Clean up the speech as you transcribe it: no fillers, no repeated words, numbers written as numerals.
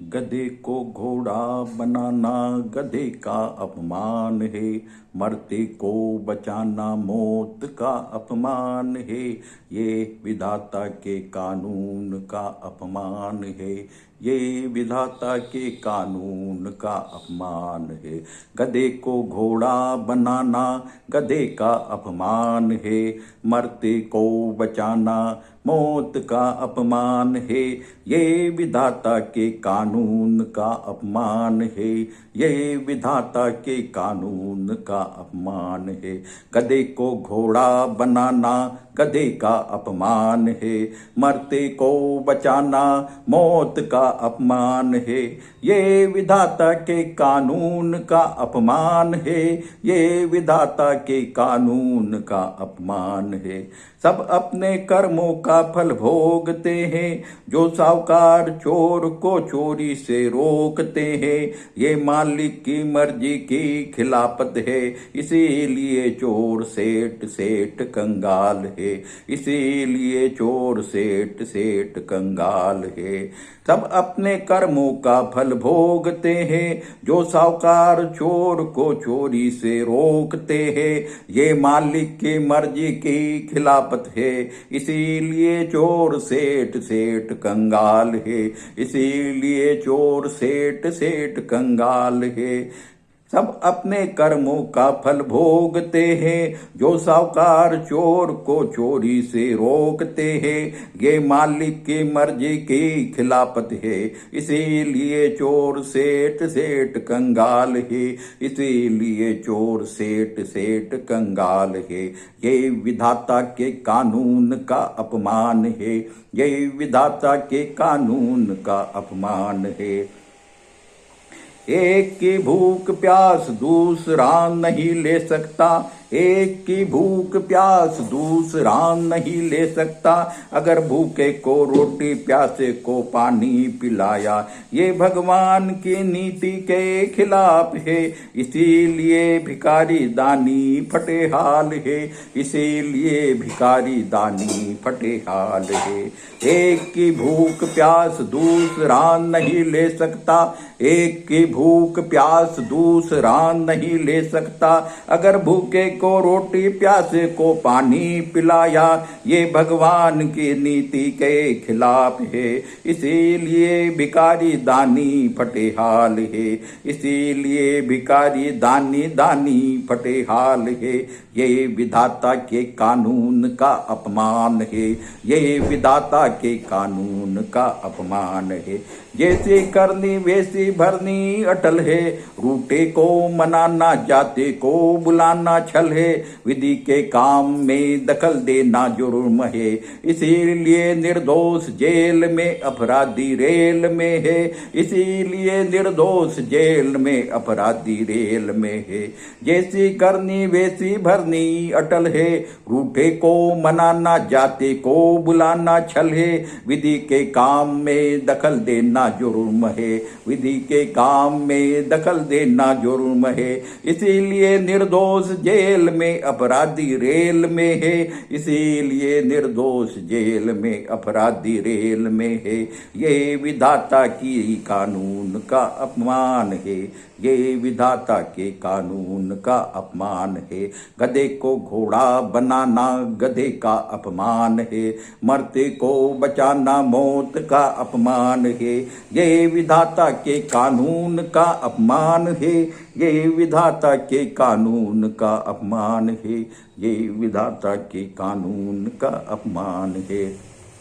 गधे को घोड़ा बनाना गधे का अपमान है। मरते को बचाना मौत का अपमान है। ये विधाता के कानून का अपमान है। ये विधाता के कानून का अपमान है। गधे को घोड़ा बनाना गधे का अपमान है। मरते को बचाना मौत का अपमान है। ये विधाता के कानून का अपमान है। ये विधाता के कानून का अपमान है। गधे को घोड़ा बनाना गधे का अपमान है। मरते को बचाना मौत का अपमान है। ये विधाता के कानून का अपमान है। ये विधाता के कानून का अपमान है। सब अपने कर्मों का फल भोगते हैं। जो साहूकार चोर को चोरी से रोकते हैं। ये मालिक की मर्जी की खिलाफत है। इसीलिए चोर सेठ सेठ कंगाल है। इसीलिए चोर सेठ सेठ कंगाल है। सब अपने कर्मों का फल भोगते हैं। जो साहूकार चोर को चोरी से रोकते हैं। ये मालिक की मर्जी की खिलाफत है। इसीलिए चोर सेठ सेठ कंगाल है। इसीलिए चोर सेठ सेठ कंगाल है। सब अपने कर्मों का फल भोगते हैं। जो साहूकार चोर को चोरी से रोकते हैं। ये मालिक की मर्जी की खिलाफत है। इसीलिए चोर सेठ सेठ कंगाल है। इसीलिए चोर सेठ सेठ कंगाल है। ये विधाता के कानून का अपमान है। ये विधाता के कानून का अपमान है। एक की भूख प्यास दूसरा नहीं ले सकता। एक की भूख प्यास दूसरा नहीं ले सकता। अगर भूखे को रोटी प्यासे को पानी पिलाया। ये भगवान की नीति के खिलाफ है। इसीलिए भिखारी दानी फटे हाल है। इसीलिए भिखारी दानी फटे हाल है। एक की भूख प्यास दूसरा नहीं ले सकता। एक की भूख प्यास दूसरा नहीं ले सकता। अगर भूखे को रोटी प्यासे को पानी पिलाया। ये भगवान की नीति के खिलाफ है। इसीलिए भिखारी दानी फटे हाल है। इसीलिए भिखारी दानी दानी फटे हाल है। ये विधाता के कानून का अपमान है। ये विधाता के कानून का अपमान है। जैसे करनी वैसी भरनी अटल है। रूठे को मनाना जाते को बुलाना छल है। विधि के काम में दखल देना जुर्म है। इसीलिए निर्दोष जेल में अपराधी रेल में है। इसीलिए निर्दोष जेल में अपराधी रेल में है। जैसी करनी वैसी भरनी अटल है। रूठे को मनाना जाते को बुलाना छल है। विधि के काम में दखल देना जुर्म है। विधि के काम में दखल देना जुर्म है। इसीलिए निर्दोष जेल में अपराधी रेल में है। इसीलिए निर्दोष जेल में अपराधी रेल में है। ये विधाता की कानून का अपमान है। ये विधाता के कानून का अपमान है। गधे को घोड़ा बनाना गधे का अपमान है। मरते को बचाना मौत का अपमान है। ये विधाता के कानून का अपमान है। ये विधाता के कानून का अपमान है। ये विधाता के कानून का अपमान है।